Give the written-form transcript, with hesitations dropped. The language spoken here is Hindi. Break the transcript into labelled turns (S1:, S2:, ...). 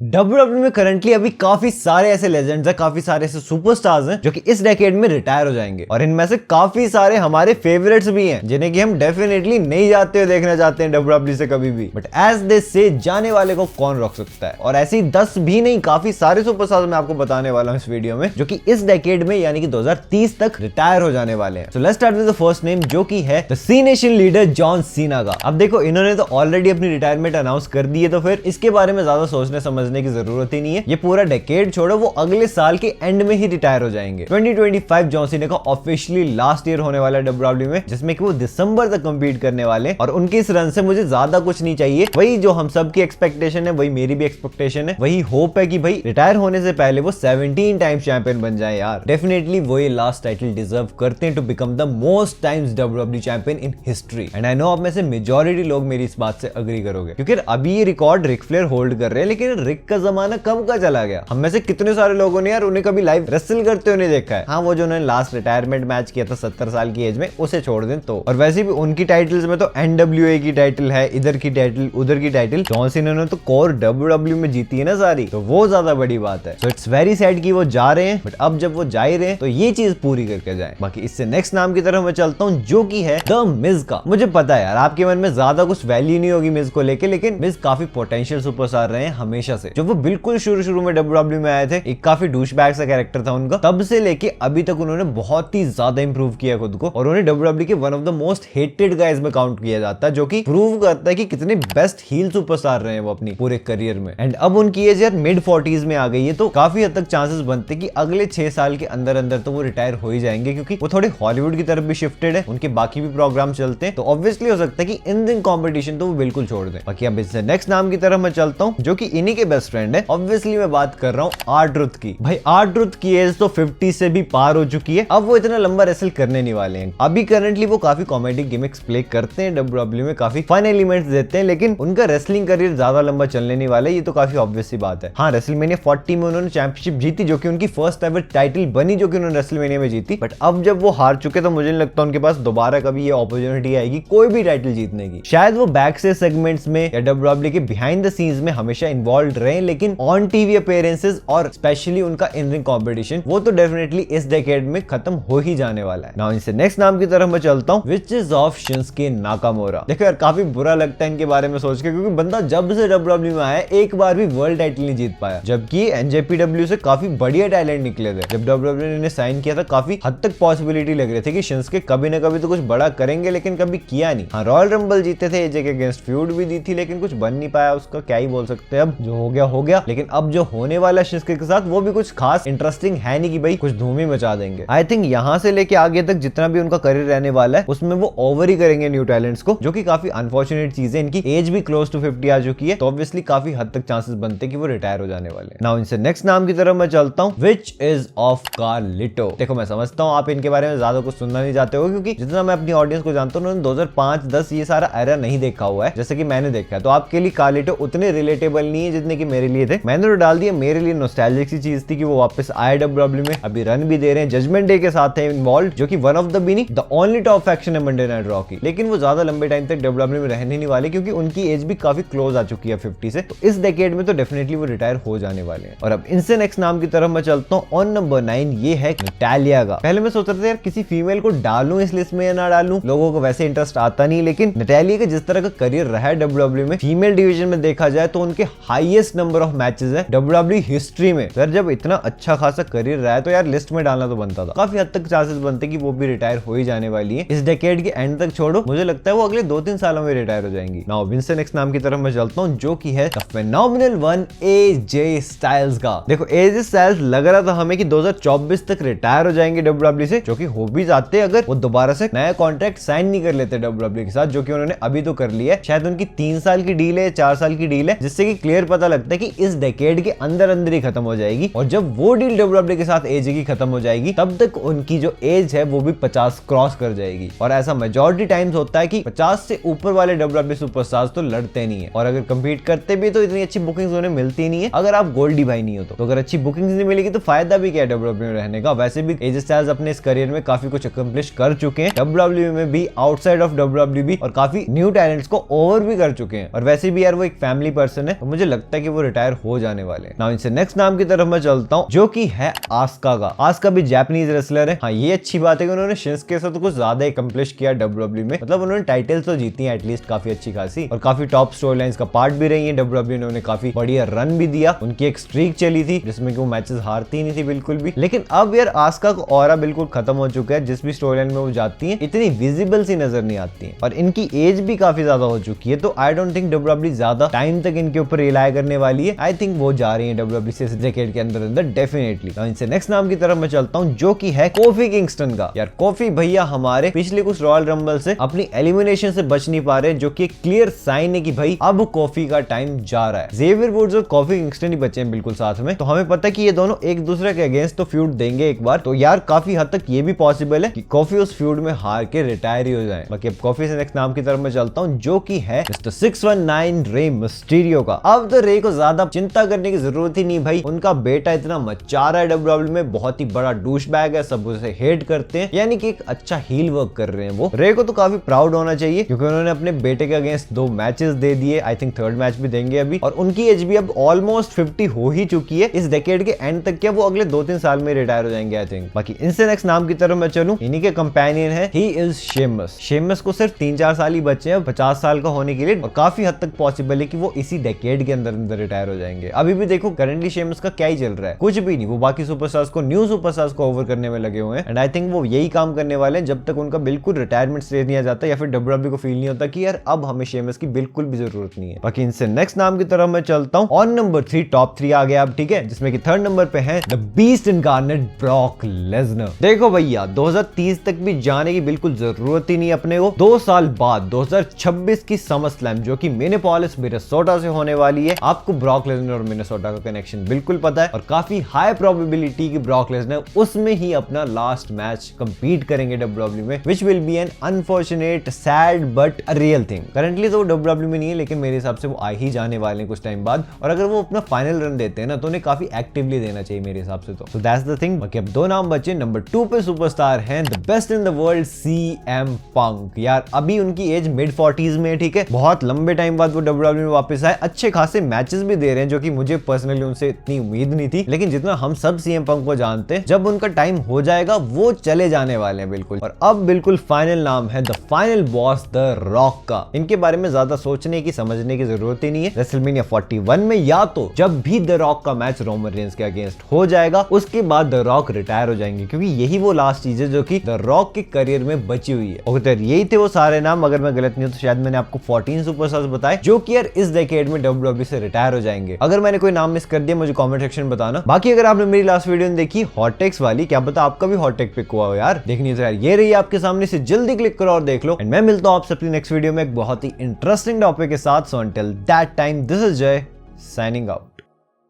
S1: डब्ल्यूडब्ल्यूई में करंटली अभी काफी सारे ऐसे लेजेंड्स हैं, काफी सारे ऐसे सुपरस्टार्स हैं जो कि इस डेकेड में रिटायर हो जाएंगे और इनमें से काफी सारे हमारे फेवरेट्स भी हैं जिन्हें कि हम डेफिनेटली नहीं जाते हुए देखना चाहते हैं डब्ल्यूडब्ल्यूई से कभी भी। बट एज दे से जाने वाले को कौन रोक सकता है। और ऐसे ही 10 भी नहीं, काफी सारे सुपरस्टार्स मैं आपको बताने वाला हूं इस वीडियो में जो कि इस डेकेड में यानी कि 2030 तक रिटायर हो जाने वाले हैं। So let's start with the first name जो कि है the Cenation leader John Cena का। अब देखो, इन्होंने तो ऑलरेडी अपनी रिटायरमेंट अनाउंस कर दी है, तो फिर इसके बारे में ज्यादा सोचने समझने की जरूरत ही नहीं है। ये पूरा डेकेड छोड़ो, वो अगले साल के एंड में ही रिटायर हो जाएंगे। 2025 जॉन सीना का ऑफिशियली लास्ट ईयर होने वाला है डब्ल्यूडब्ल्यूई में, जिसमें कि वो दिसंबर तक कंपीट करने वाले और उनके इस रन से मुझे ज्यादा कुछ नहीं चाहिए। वही जो हम सब की एक्सपेक्टेशन है, वही मेरी भी एक्सपेक्टेशन है, वही होप है कि भाई रिटायर होने से पहले वो 17 टाइम्स चैंपियन बन जाए यार। डेफिनेटली वो ये लास्ट टाइटल डिजर्व करते हैं to become the most times WWE champion in history. And I know आप में से मेजॉरिटी लोग मेरी इस बात से अग्री करोगे, क्योंकि अभी ये रिकॉर्ड रिक फ्लेयर होल्ड कर रहे हैं, लेकिन रिक का जमाना कब का चला गया। हम में से कितने सारे लोगों ने यार उन्हें कभी लाइव रेसल करते हुए नहीं देखा है। हाँ, वो जो उन्होंने लास्ट रिटायरमेंट मैच किया था 70 साल की एज में, उसे छोड़ दें तो। और वैसे भी उनकी टाइटल्स में तो एनडब्ल्यूए की टाइटल है, इधर की टाइटल, उधर की टाइटल। जॉन सीना ने तो कोर डब्ल्यूडब्ल्यूई में जीती है ना सारी, तो वो ज्यादा बड़ी बात है। सो इट्स वेरी सैड कि वो जा रहे हैं, बट अब जब वो जा ही रहे हैं तो ये चीज पूरी करके जाए। बाकी इससे नेक्स्ट नाम की तरफ मैं चलता हूँ जो कि है द मिज का। मुझे पता है यार आपके मन में ज्यादा कुछ वैल्यू नहीं होगी मिज को लेके, लेकिन मिज काफी पोटेंशियल सुपरस्टार रहे हैं हमेशा से। जब वो बिल्कुल शुरू में डब्ल्यूडब्ल्यूई में आए थे, एक काफी डूशबैग सा कैरेक्टर था उनका, तब से लेके अभी तक उन्होंने बहुत ही ज्यादा इंप्रूव किया खुद को और उन्हें डब्ल्यूडब्ल्यूई के one of the most hated guys में काउंट किया जाता है, जो कि प्रूव करता है कि कितने बेस्ट हील सुपरस्टार रहे हैं वो अपनी पूरे करियर में। एंड अब उनकी एज यार मिड 40s में आ गई है, तो काफी हद तक चांसेस बनते कि अगले 6 साल के अंदर अंदर तो वो रिटायर हो ही जाएंगे, क्योंकि वो थोड़े हॉलीवुड की तरफ भी शिफ्टेड है, उनके बाकी भी प्रोग्राम चलते हैं, तो ऑब्वियसली हो सकता है कि इन दिन कॉम्पिटिशन तो वो बिल्कुल छोड़ दें। बाकी अब इससे नेक्स्ट नाम की तरफ मैं चलता हूँ जो कि इन्हीं के बेस्ट फ्रेंड है। ऑब्वियसली मैं बात कर रहा हूँ R-Truth की। भाई R-Truth की एज तो 50 से भी पार हो चुकी है, अब वो इतना लंबा रेसल करने नहीं वाले हैं। अभी करंटली वो काफी कॉमेडी गिमिक्स प्ले करते हैं डब्ल्यूडब्ल्यूई में, काफी फन एलिमेंट्स देते हैं, लेकिन उनका रेसलिंग करियर ज्यादा लंबा चलने नहीं वाला है, ये तो काफी ऑब्वियस सी बात है। हाँ, रेसलमेनिया 40 में उन्होंने चैंपियनशिप जीती, जो कि उनकी फर्स्ट एवर टाइटल बनी, जो कि उन्होंने रेसलमेनिया में जीती। बट अब जब वो हार चुके तो मुझे नहीं लगता उनके पास दोबारा कभी ये अपॉर्चुनिटी आएगी कोई भी टाइटल जीतने की। शायद वो बैक से सेगमेंट्स में या डब्ल्यूडब्ल्यूई के बिहाइंड द सीन्स में हमेशा इन्वॉल्व रहे, लेकिन ऑन टीवी अपीयरेंसेस और स्पेशली उनका इन रिंग कॉम्पिटिशन वो तो डेफिनेटली इस डेकेड में खत्म हो ही जाने वाला है। नाउ इनसे नेक्स्ट नाम की तरफ मैं चलता हूँ, which is of Shinsuke Nakamura. देखो यार, काफी बुरा लगता है इनके बारे में सोच के, क्योंकि बंदा जब से डब्ल्यूडब्ल्यूई में आया एक बार भी वर्ल्ड टाइटल नहीं जीत पाया, जबकि एनजेपीडब्ल्यू से काफी बढ़िया टैलेंट निकले थे। जब डब्ल्यूडब्ल्यूई ने साइन किया था काफी हद तक पॉसिबिलिटी लग रही थी कि शिंसुके कभी ना कभी तो कुछ बड़ा करेंगे, लेकिन कभी किया नहीं। हाँ, रॉयल रंबल जीते थे, एजे के अगेंस्ट फ्यूड भी दी थी, लेकिन कुछ बन नहीं पाया उसका, क्या ही बोल सकते हैं। अब जो हो गया हो गया, लेकिन अब जो होने वाला शिंसुके के साथ वो भी कुछ खास इंटरेस्टिंग है नहीं कि भाई कुछ धूम ही मचा देंगे। आई थिंक यहाँ से लेके आगे तक जितना भी उनका करियर रहने वाला है उसमें वो ओवर ही करेंगे न्यू टैलेंट्स को, जो कि काफी अनफॉर्चुनेट चीज है। इनकी एज भी क्लोज टू 50 आ चुकी है, तो ऑब्वियसली काफी हद तक चांसेस बनते हैं कि वो रिटायर हो जाने वाले हैं। नाउ इनसे नेक्स्ट नाम की तरफ मैं चलता हूँ, विच इज ऑफ कार्लिटो। देखो, मैं समझता हूँ आप इनके बारे में ज्यादा कुछ सुनना नहीं चाहते हो, क्योंकि जितना मैं अपनी ऑडियंस को जानता हूँ उन्होंने 2005-10 ये सारा एरा नहीं देखा हुआ है जैसे कि मैंने देखा है, तो आपके लिए कार्लिटो उतने रिलेटेबल नहीं है जितने की मेरे लिए थे। मैंने तो डाल दिया, मेरे लिए नॉस्टैल्जिक सी चीज थी कि वो वापस आए डब्ल्यूडब्ल्यूई में, अभी रन भी दे रहे हैं, जजमेंट डे के साथ है इन्वॉल्व, जो कि वन ऑफ द बीनी द ओनली टॉप फैक्शन है मंडे नाइट रॉ की। लेकिन वो ज्यादा लंबे टाइम तक डब्ल्यूडब्ल्यूई में रहने नहीं वाले, क्योंकि उनकी एज भी काफी क्लोज आ चुकी है 50 से, तो इस डेकेड में तो डेफिनेटली वो रिटायर हो जाने वाले हैं। और अब इनसे नेक्स्ट नाम की तरफ मैं चलता हूँ, ऑन नंबर 9 ये है नटालिया का। पहले मैं सोच रहा था यार किसी फीमेल को डालूं इस लिस्ट में या ना डालूं, लोगों को वैसे इंटरेस्ट आता नहीं, लेकिन नटालिया का जिस तरह का करियर रहा है डब्ल्यूडब्ल्यूई में फीमेल डिवीजन में देखा जाए तो उनके हाईएस्ट नंबर ऑफ मैचेस है डब्ल्यूडब्ल्यूई हिस्ट्री में। सर, जब इतना अच्छा खासा करियर रहा है तो यार लिस्ट में डालना तो बनता था। काफी हद तक चांसेस बनते कि वो भी रिटायर हो ही जाने वाली है इस डेकेड के एंड तक। छोड़ो, मुझे लगता है वो अगले 2-3 सालों में रिटायर हो जाएंगी। नाउ विंस नेक्स्ट नाम की तरफ मैं चलता हूँ, जो कि है the phenomenal one AJ Styles का। देखो, एजे स्टाइल्स लग रहा था हमें कि 2024 तक रिटायर हो जाएंगे डब्ल्यूडब्ल्यूई से, जो कि हो भी जाते अगर वो दोबारा से नया कॉन्ट्रैक्ट साइन नहीं कर लेते डब्ल्यूडब्ल्यूई के साथ, जो कि उन्होंने अभी तो कर लिया है। शायद उनकी 3 साल की डील है, 4 साल की डील है, जिससे कि क्लियर पता लगता है कि इस डेकेड के अंदर अंदर ही खत्म हो जाएगी। और जब वो डील डब्ल्यूडब्ल्यूई के साथ एजे की खत्म हो जाएगी, तब तक उनकी जो एज है वो भी 50 क्रॉस कर जाएगी। और ऐसा मेजॉरिटी टाइम्स होता है कि 50 से ऊपर वाले डब्ल्यूडब्ल्यूई सुपरस्टार्स तो लड़ते नहीं है, और अगर कंपीट करते भी तो इतनी अच्छी बुकिंग्स उन्हें मिलती नहीं है अगर आप गोल्डी भाई नहीं हो तो। अगर अच्छी बुकिंग्स नहीं मिलेगी तो फायदा भी क्या है डब्ल्यूडब्ल्यूई में रहने का। वैसे भी एजे स्टाइल्स अपने इस करियर में काफी कुछ अकम्प्लिश कर चुके हैं डब्ल्यूडब्ल्यूई में भी, आउटसाइड ऑफ डब्ल्यूडब्ल्यूई भी, और काफी न्यू टैलेंट्स को ओवर भी कर चुके हैं। और वैसे भी यार वो एक फैमिली पर्सन है, तो मुझे लगता है कि कि वो रिटायर हो जाने वाले। नाउ इनसे नेक्स्ट नाम की तरफ मैं चलता हूँ, जो कि है आस्का का। आस्का भी जापानीज रेसलर है। हाँ, ये अच्छी बात है कि उन्होंने शिंसुके के साथ तो कुछ ज्यादा अकम्प्लिश किया डब्ल्यूडब्ल्यू में, मतलब उन्होंने टाइटल्स तो जीती हैं एटलीस्ट काफी अच्छी खासी, और काफी टॉप स्टोरी लाइंस का पार्ट भी रही है डब्ल्यूडब्ल्यू ने उन्हें काफी बढ़िया रन भी दिया। उनकी एक स्ट्रीक चली थी जिसमें कि वो मैचेस हारती नहीं थी बिल्कुल भी। लेकिन अब यार आस्का का ऑरा बिल्कुल खत्म हो चुका है। जिस भी स्टोरी लाइन में वो जाती है इतनी विजिबल सी नजर नहीं आती है, और इनकी एज भी काफी ज्यादा हो चुकी है। तो आई डोंट थिंक डब्ल्यूडब्ल्यू ज्यादा टाइम तक इनके ऊपर रिलाय करने वाली है। आई थिंक वो जा रही है डब्ल्यूडब्ल्यू से इस डेकेड के अंदर अंदर डेफिनेटली। इनसे नेक्स्ट नाम की तरफ मैं चलता हूं, जो कि है कोफी किंगस्टन का। यार कोफी भैया हमारे पिछले कुछ रॉयल रंबल से अपनी एलिमिनेशन से बच नहीं पा रहे, जो कि एक क्लियर साइन है कि भाई अब कोफी का टाइम जा रहा है। जेवियर वुड्स और कोफी किंगस्टन ही बचे हैं बिल्कुल साथ में, तो हमें पता है कि ये दोनों एक दूसरे के अगेंस्ट तो फ्यूड देंगे एक बार। तो यार काफी हद तक ये भी पॉसिबल है कि कोफी उस फ्यूड में हार के रिटायर ही हो जाए। बाकी अब कोफी से नेक्स्ट नाम की तरफ मैं चलता हूं, जो कि है मिस्टर 619 रे मिस्टीरियो का। अब तो रे को ज्यादा चिंता करने की जरूरत ही नहीं भाई, उनका बेटा इतना मचा रहा है डब्ल्यूडब्ल्यू में, बहुत ही बड़ा डूश बैग है, सब उसे हेट करते हैं, यानी कि एक अच्छा हील वर्क कर रहे हैं वो। रे को तो काफी प्राउड होना चाहिए क्योंकि उन्होंने अपने बेटे के अगेंस्ट 2 मैचेस दे दिए। आई थिंक 3rd मैच भी देंगे अभी, और उनकी एज भी अब ऑलमोस्ट 50 हो ही चुकी है। इस डेकेड के एंड तक क्या वो अगले 2-3 साल में रिटायर हो जाएंगे आई थिंक। बाकी इनसे नेक्स्ट नाम की तरफ मैं चलूं, इन्हीं के कंपेनियन है, ही इज शेमस। शेमस को सिर्फ 3-4 साल ही बचे हैं 50 साल का होने के लिए, और काफी हद तक पॉसिबल है कि वो इसी डेकेड के अंदर अंदर रिटायर हो जाएंगे। अभी भी देखो करंटली शेमस का क्या ही चल रहा है, कुछ भी नहीं। वो बाकी सुपरस्टार्स को, न्यू सुपरस्टार्स को ओवर करने में लगे हुए हैं, एंड आई थिंक वो यही काम करने वाले हैं जब तक उनका बिल्कुल रिटायरमेंट स्टेज नहीं आ जाता, या फिर डब्ल्यूडब्ल्यू को फील नहीं होता कि यार अब हमें शेमस की बिल्कुल भी जरूरत नहीं है। बाकी इनसे नेक्स्ट नाम की तरफ मैं चलता हूं, ऑन नंबर 3 टॉप 3 आ गया अब, ठीक है, जिसमें कि 3rd नंबर पे है the beast incarnate Brock Lesnar. देखो भैया 2030 तक भी जाने की बिल्कुल जरूरत ही नहीं अपने को। 2 साल बाद 2026 की समर स्लैम जो कि मिनेपोलिस मिनेसोटा से होने वाली है, आपको ब्रॉक लेसनर और मिनेसोटा का कनेक्शन बिल्कुल पता है, और काफी हाई प्रोबेबिलिटी की ब्रॉक लेसनर उसमें ही अपना लास्ट मैच कंपीट करेंगे डब्ल्यूडब्ल्यू में, which will be an unfortunate sad but a real thing. Currently तो वो डब्ल्यूडब्ल्यू में नहीं है, लेकिन मेरे हिसाब से वो आ ही जाने वाले हैं कुछ टाइम बाद, और अगर वो अपना फाइनल रन देते हैं ना तो उन्हें काफी एक्टिवली देना चाहिए मेरे हिसाब से। तो सो दैट्स द थिंग। बाकी अब 2 नाम बचे। नंबर 2 पे सुपरस्टार हैं the best in the world CM पंक। यार अभी उनकी एज मिड 40s में है, ठीक है, बहुत लंबे टाइम बाद वो डब्ल्यूडब्ल्यू में वापस आए, अच्छे खासे मैचेस भी दे रहे हैं, जो कि मुझे पर्सनली उनसे इतनी उम्मीद नहीं थी, लेकिन जितना हम सब CM पंक को जानते हैं, जब उनका टाइम हो जाएगा वो चले जाने वाले हैं बिल्कुल। और अब बिल्कुल फाइनल नाम है the final boss the rock का। इनके बारे में ज्यादा सोचने की समझने की जरूरत ही नहीं है। रेसलमेनिया 41 में या तो जब भी द रॉक का मैच रोमन रेंस के अगेंस्ट हो जाएगा, उसके बाद द रॉक रिटायर हो जाएंगे, क्योंकि यही वो लास्ट चीज है जो कि द रॉक के करियर में बची हुई है। ओके, तो यही थे वो सारे नाम। अगर मैं गलत नहीं हूं तो शायद मैंने आपको 14 सुपरस्टार्स बताए जो कि यार इस डेकेड में डब्ल्यूडब्ल्यू से रिटायर हो जाएंगे। अगर मैंने कोई नाम मिस कर दिया मुझे कमेंट सेक्शन में बताना। बाकी अगर आपने मेरी लास्ट वीडियो देखी हॉट टेक्स वाली, क्या पता आपका भी हॉट टेक पिक हुआ हो यार, देखनी है तो यार ये रही आपके सामने, से जल्दी क्लिक करो और देख लो। एंड मैं मिलता हूं आपसे अपनी नेक्स्ट वीडियो में एक बहुत ही इंटरेस्टिंग टॉपिक के साथ। So until that time this is जय साइनिंग आउट।